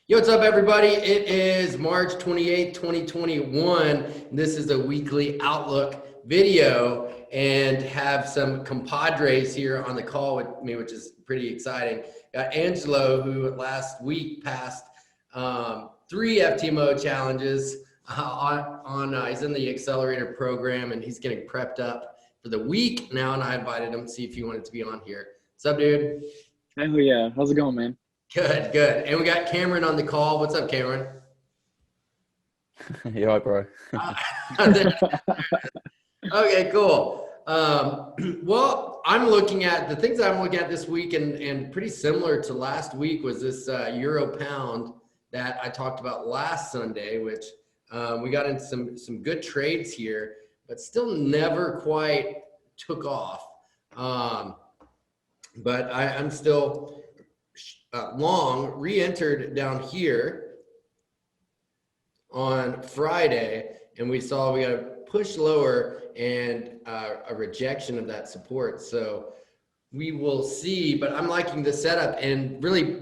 Yo, what's up, everybody? It is March 28th, 2021. This is a weekly Outlook video and have some compadres here on the call with me, which is pretty exciting. Got Angelo, who last week passed 3 FTMO challenges he's in the accelerator program and he's getting prepped up for the week now, and I invited him to see if he wanted to be on here. What's up, dude? Hell yeah. How's it going, man? Good, good. And we got Cameron on the call. What's up, Cameron? You're right, bro. Okay, cool. Well, I'm looking at the things I'm looking at this week, and pretty similar to last week was this euro pound that I talked about last Sunday, which we got into some good trades here, but still never quite took off. But I'm still long, re-entered down here on Friday, and we saw we got a push lower and a rejection of that support. So we will see, but I'm liking the setup. And really,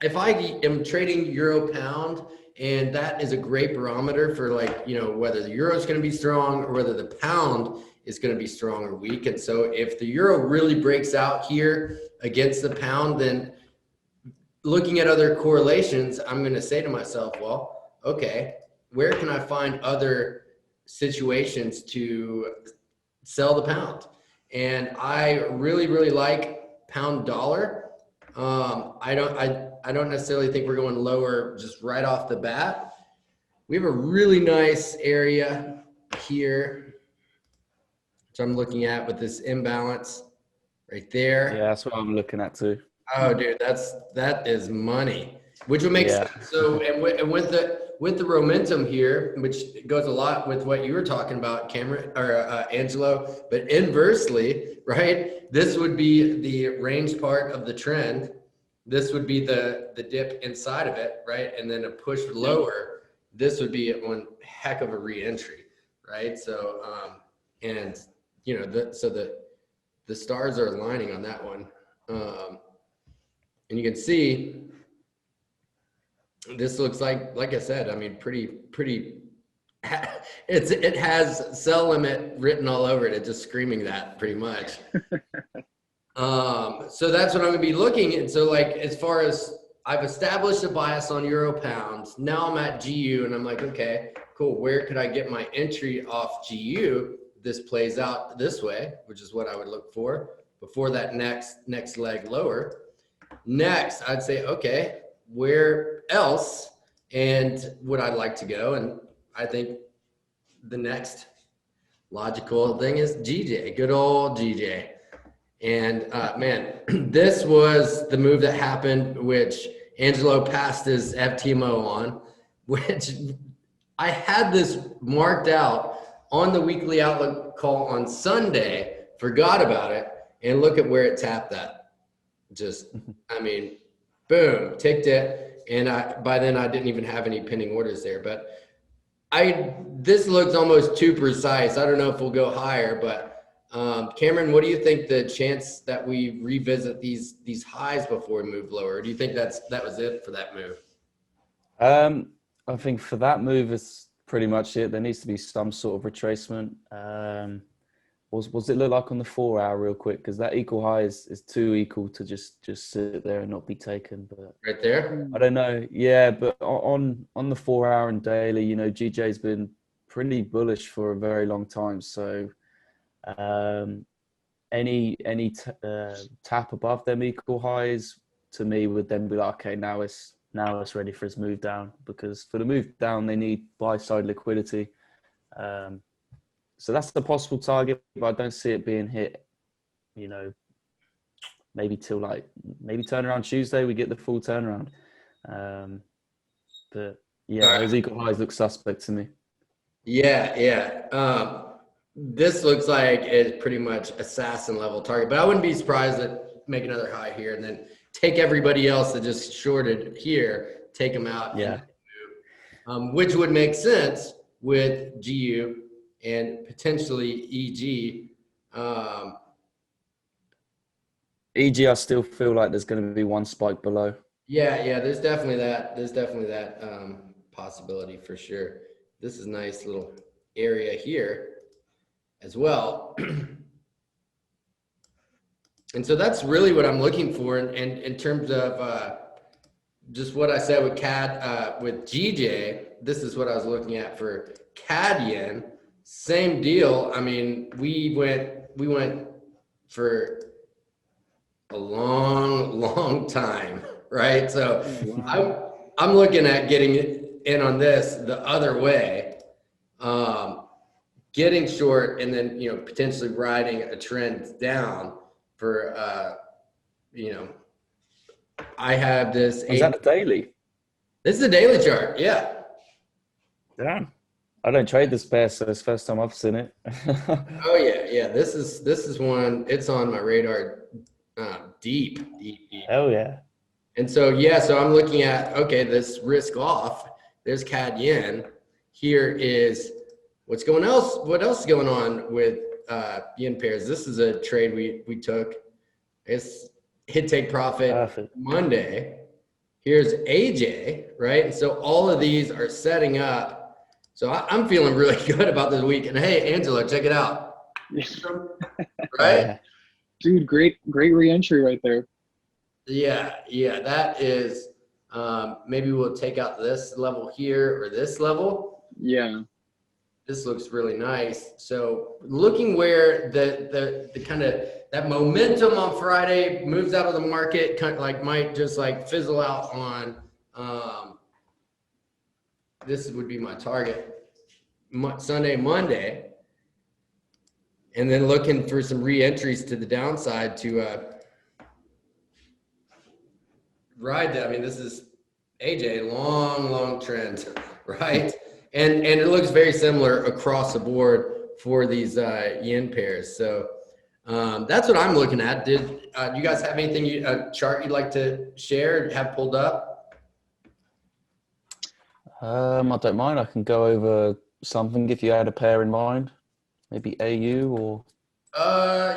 if I am trading euro pound, and that is a great barometer for, like, you know, whether the euro is going to be strong or whether the pound is going to be strong or weak. And so if the euro really breaks out here against the pound, then looking at other correlations, I'm going to say to myself, well, okay, where can I find other situations to sell the pound? And I really, really like pound dollar. I don't necessarily think we're going lower just right off the bat. We have a really nice area here, which I'm looking at with this imbalance right there. Yeah, that's what I'm looking at too. Oh, dude, that is money, which would make sense. So, and with the momentum here, which goes a lot with what you were talking about, Cameron or Angelo, but inversely, right? This would be the range part of the trend. This would be the dip inside of it, right? And then a push lower. This would be one heck of a re-entry, right? So, and you know, the stars are aligning on that one. And you can see this looks like I said, I mean, pretty, it has sell limit written all over it. It's just screaming that pretty much. So that's what I'm gonna be looking at. So, like, as far as I've established a bias on euro pounds, now I'm at GU and I'm like, okay, cool. Where could I get my entry off GU? This plays out this way, which is what I would look for before that next leg lower. Next, I'd say, okay, where else and would I like to go? And I think the next logical thing is GJ, good old GJ. And man, this was the move that happened, which Angelo passed his FTMO on, which I had this marked out on the weekly Outlook call on Sunday, forgot about it, and look at where it tapped at. Just, I mean, boom, ticked it. And by then I didn't even have any pending orders there, but this looks almost too precise. I don't know if we'll go higher, but Cameron, what do you think the chance that we revisit these highs before we move lower? Or do you think that was it for that move? I think for that move is pretty much it. There needs to be some sort of retracement. What's it look like on the 4 hour real quick? Because that equal high is too equal to just sit there and not be taken. But right there, I don't know. Yeah, but on the 4 hour and daily, you know, GJ's been pretty bullish for a very long time. So any tap above them equal highs to me would then be like, okay, now it's ready for his move down, because for the move down they need buy side liquidity. So that's the possible target, but I don't see it being hit, you know, maybe turnaround Tuesday, we get the full turnaround. But yeah, those equal highs look suspect to me. Yeah. This looks like it's pretty much assassin level target, but I wouldn't be surprised that make another high here and then take everybody else that just shorted here, take them out. Yeah. Which would make sense with GU and potentially EG. EG, I still feel like there's going to be one spike below. Yeah, there's definitely that. There's definitely that possibility for sure. This is a nice little area here as well. And so that's really what I'm looking for in terms of just what I said with with GJ. This is what I was looking at for Cad Yen. Same deal. I mean, we went for a long time, right? So Oh, wow. I'm looking at getting in on this the other way, getting short, and then potentially riding a trend down for I have this Is that a daily? This is a daily chart, yeah. Damn. I don't trade this pair, so it's the first time I've seen it. Oh yeah. This is one. It's on my radar, deep. Hell yeah. And so yeah, so I'm looking at this risk off. There's Cad Yen. Here is what else is going on with yen pairs. This is a trade we took. It's hit take profit Perfect. Monday. Here's AJ, right? And so all of these are setting up. So I'm feeling really good about this week. And hey, Angela, check it out. Right? Yeah. Dude, great re-entry right there. Yeah, that is, maybe we'll take out this level here or this level. Yeah. This looks really nice. So looking where the kind of that momentum on Friday moves out of the market, kind of like might just like fizzle out on, this would be my target, Sunday, Monday. And then looking for some re-entries to the downside to ride that. I mean, this is AJ, long trend, right? And it looks very similar across the board for these yen pairs. So that's what I'm looking at. Did you guys have anything, a chart you'd like to share, have pulled up? I don't mind. I can go over something if you had a pair in mind. Maybe AU or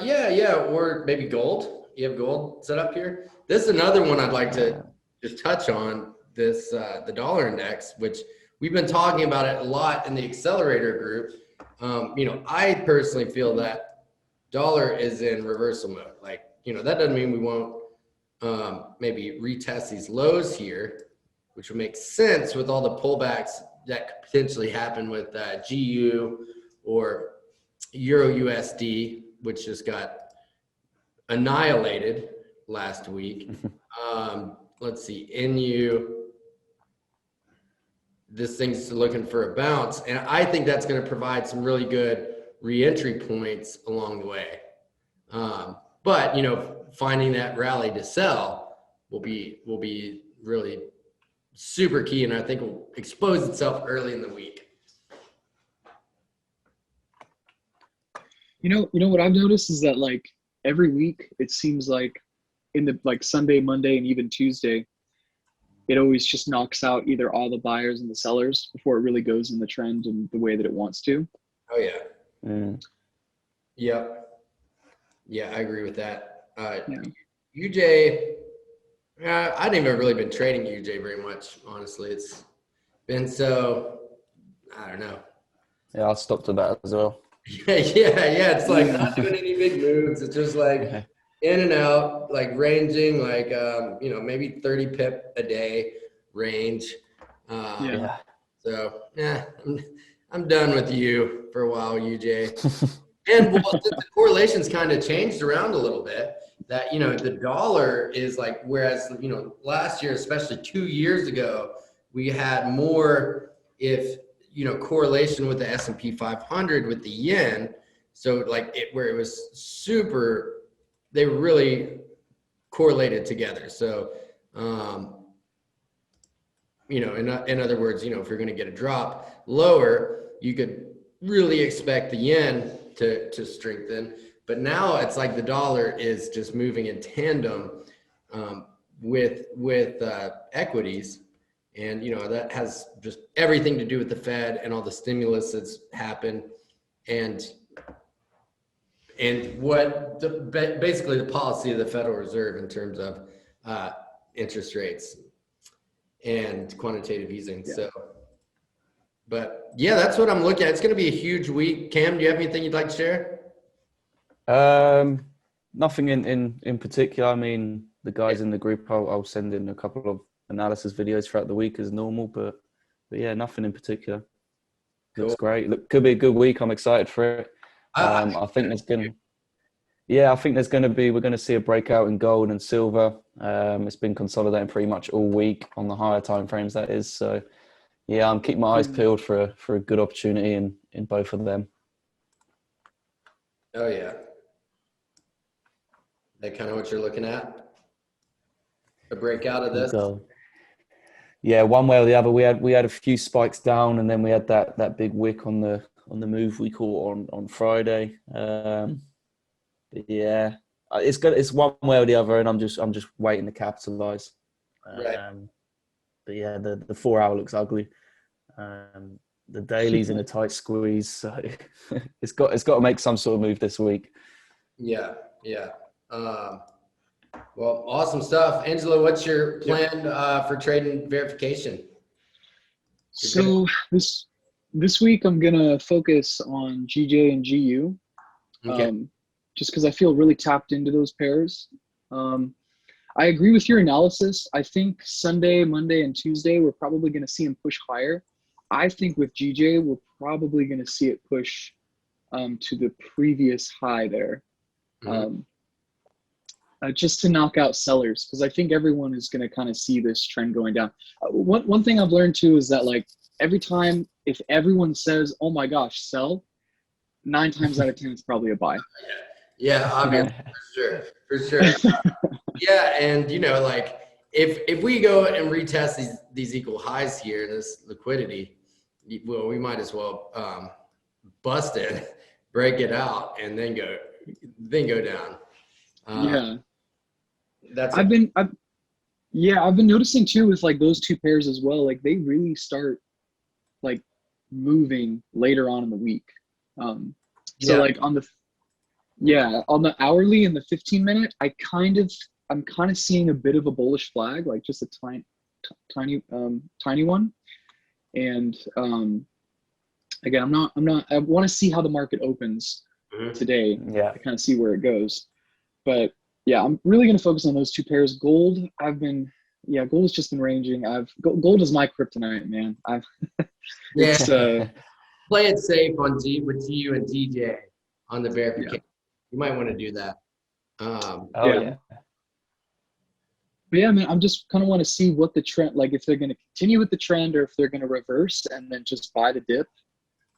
Yeah, or maybe gold. You have gold set up here. This is another one I'd like to just touch on. This the dollar index, which we've been talking about it a lot in the accelerator group. I personally feel that dollar is in reversal mode. Like, that doesn't mean we won't maybe retest these lows here, which would make sense with all the pullbacks that could potentially happen with GU or Euro USD, which just got annihilated last week. Let's see, NU, this thing's looking for a bounce, and I think that's going to provide some really good re-entry points along the way. But finding that rally to sell will be really super key, and I think will expose itself early in the week. You know what I've noticed is that like every week it seems like in the like Sunday, Monday, and even Tuesday, it always just knocks out either all the buyers and the sellers before it really goes in the trend and the way that it wants to. Oh yeah. Yep. Yeah, I agree with that. UJ, I haven't even really been trading UJ very much, honestly. It's been so, I don't know. yeah, I stopped at that as well. Yeah. It's like not doing any big moves. It's just like in and out, like ranging, like maybe 30 pip a day range. So I'm done with you for a while, UJ. And the correlations kind of changed around a little bit. That the dollar is like, whereas last year, especially 2 years ago, we had more correlation with the S&P 500 with the yen. So like where it was super, they were really correlated together. So, in other words, if you're going to get a drop lower, you could really expect the yen to strengthen. But now it's like the dollar is just moving in tandem with equities. And, that has just everything to do with the Fed and all the stimulus that's happened and what basically the policy of the Federal Reserve in terms of interest rates and quantitative easing. Yeah. So, but yeah, that's what I'm looking at. It's going to be a huge week. Cam, do you have anything you'd like to share? Nothing in particular. I mean, the guys in the group, I'll send in a couple of analysis videos throughout the week as normal, but yeah, nothing in particular. Looks Cool. great. Look, could be a good week. I'm excited for it. I think there's going to, yeah, I think there's going to be, we're going to see a breakout in gold and silver. It's been consolidating pretty much all week on the higher time frames, that is. So yeah, I'm keeping my eyes peeled for a good opportunity in both of them. Oh yeah. That kind of what you're looking at? A breakout of this? Yeah, one way or the other. We had a few spikes down, and then we had that big wick on the move we caught on Friday. But yeah, it's good. It's one way or the other, and I'm just waiting to capitalize. Right. But yeah, the 4 hour looks ugly. The daily's in a tight squeeze, so it's got to make some sort of move this week. Yeah. Well, awesome stuff. Angelo, what's your plan for trading verification? So this week I'm gonna focus on GJ and GU, Okay. just because I feel really tapped into those pairs. I agree with your analysis. I think Sunday, Monday, and Tuesday we're probably gonna see him push higher. I think with GJ we're probably gonna see it push to the previous high there. Just to knock out sellers, because I think everyone is going to kind of see this trend going down. One thing I've learned too is that like every time, if everyone says, "Oh my gosh, sell," 9 times out of 10 it's probably a buy. Yeah, obviously, for sure. Yeah, and like if we go and retest these equal highs here, this liquidity, well, we might as well bust it, break it out, and then go down. Yeah. That's I've been noticing too with like those two pairs as well. Like they really start like moving later on in the week. So like on the hourly and the 15-minute, I'm kind of seeing a bit of a bullish flag, like just a tiny one. And again, I want to see how the market opens today. Yeah. To kind of see where it goes. But yeah, I'm really going to focus on those two pairs. Gold, gold has just been ranging. Gold is my kryptonite, man. Play it safe with GU and DJ on the verification. Yeah. You might want to do that. But yeah, man, I'm just kind of want to see what the trend, like if they're going to continue with the trend or if they're going to reverse and then just buy the dip.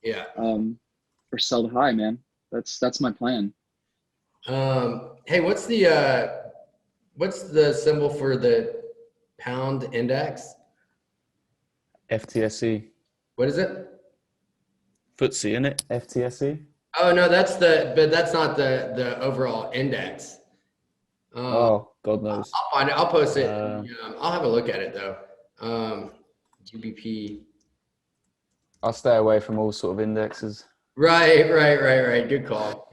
Yeah. Or sell the high, man. That's my plan. Hey, what's the symbol for the pound index? FTSE. What is it? FTSE, isn't it? FTSE. Oh no, but that's not the overall index. Oh, God knows. I'll find it. I'll post it. I'll have a look at it though. GBP. I'll stay away from all sort of indexes. Right. Good call.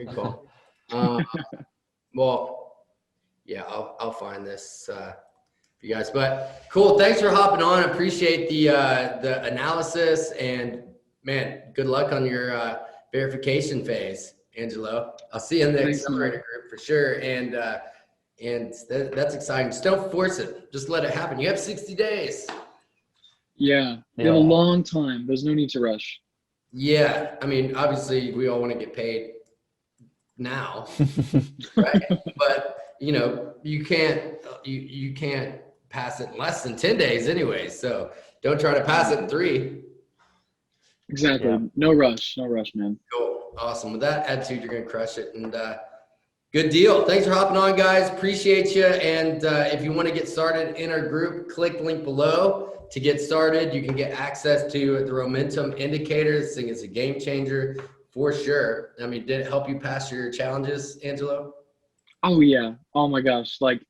Well, yeah, I'll find this for you guys. But cool. Thanks for hopping on. Appreciate the analysis, and man, good luck on your verification phase, Angelo. I'll see you in the accelerator group for sure. And that's exciting. Just don't force it. Just let it happen. You have 60 days. Yeah, you have a long time. There's no need to rush. Yeah, I mean, obviously, we all want to get paid now, right? But you can't pass it in less than 10 days, anyway. So don't try to pass it in 3. Exactly. Yeah. No rush, man. Cool. Awesome. With that attitude, you're gonna crush it. And good deal. Thanks for hopping on, guys. Appreciate you. And if you want to get started in our group, click the link below to get started. You can get access to the momentum indicator. This thing is a game changer for sure. I mean, did it help you pass your challenges, Angelo? Oh yeah. Oh my gosh. Like,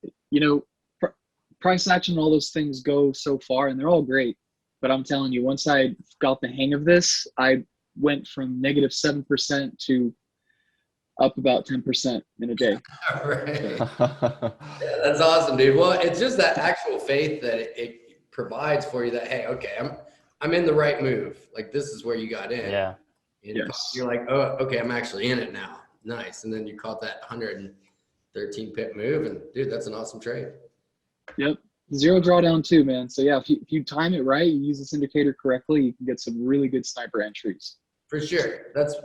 price action, all those things go so far and they're all great. But I'm telling you, once I got the hang of this, I went from -7% to up about 10% in a day. Right. So, Yeah, that's awesome, dude. Well, it's just that actual faith that it provides for you that, hey, okay, I'm in the right move. Like this is where you got in. Yeah. And yes. you're like, oh, okay, I'm actually in it now. Nice. And then you caught that 113 pip move, and dude, that's an awesome trade. Yep. Zero drawdown too, man. So yeah, if you time it right, you use this indicator correctly, you can get some really good sniper entries. For sure. That's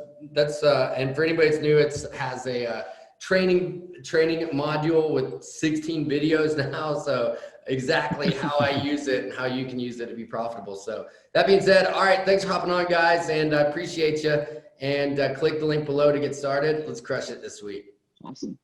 and for anybody that's new, it has a training module with 16 videos now. So exactly how I use it and how you can use it to be profitable. So that being said, all right, thanks for hopping on, guys, and I appreciate you. And click the link below to get started. Let's crush it this week. Awesome.